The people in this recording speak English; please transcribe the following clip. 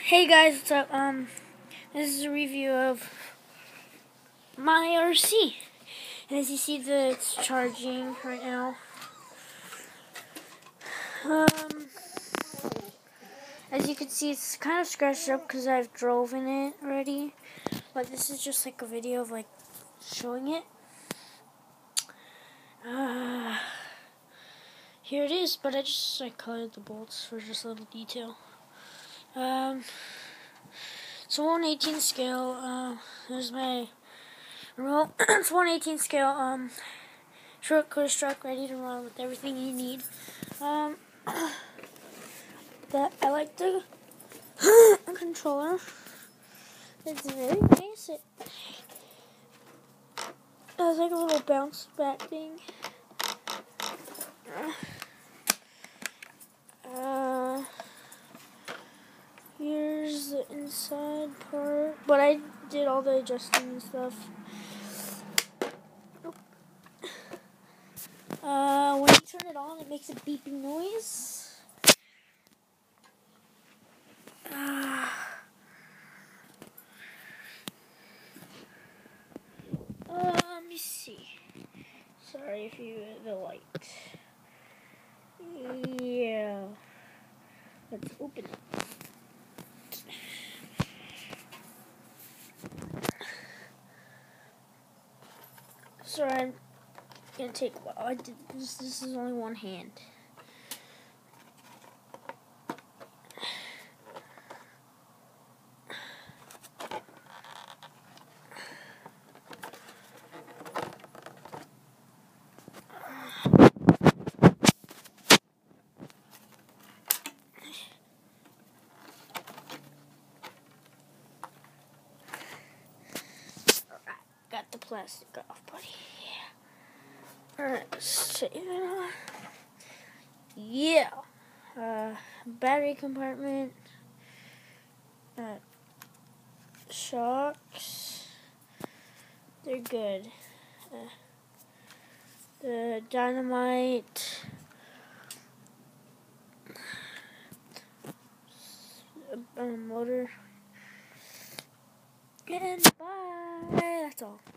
Hey guys, what's up? This is a review of my RC, and as you see, it's charging right now. As you can see, it's kind of scratched up because I've drove in it already, but this is just like a video of like showing it. Here it is, but I just colored the bolts for just a little detail. It's a 1/18 scale. There's my remote. It's 1/18 scale. Short clear truck, ready to run with everything you need. I like the controller. It's very nice. It has like a little bounce back thing. Here's the inside part, but I did all the adjusting and stuff. When you turn it on, it makes a beeping noise. Let me see. Sorry if you the light. Yeah. Let's open it. Sorry, I'm gonna take a while. I did this. This is only one hand. Got the plastic off, buddy. Yeah. Alright, save it on. Yeah. Battery compartment. Shocks. They're good. The dynamite. Motor. And bye. That's all.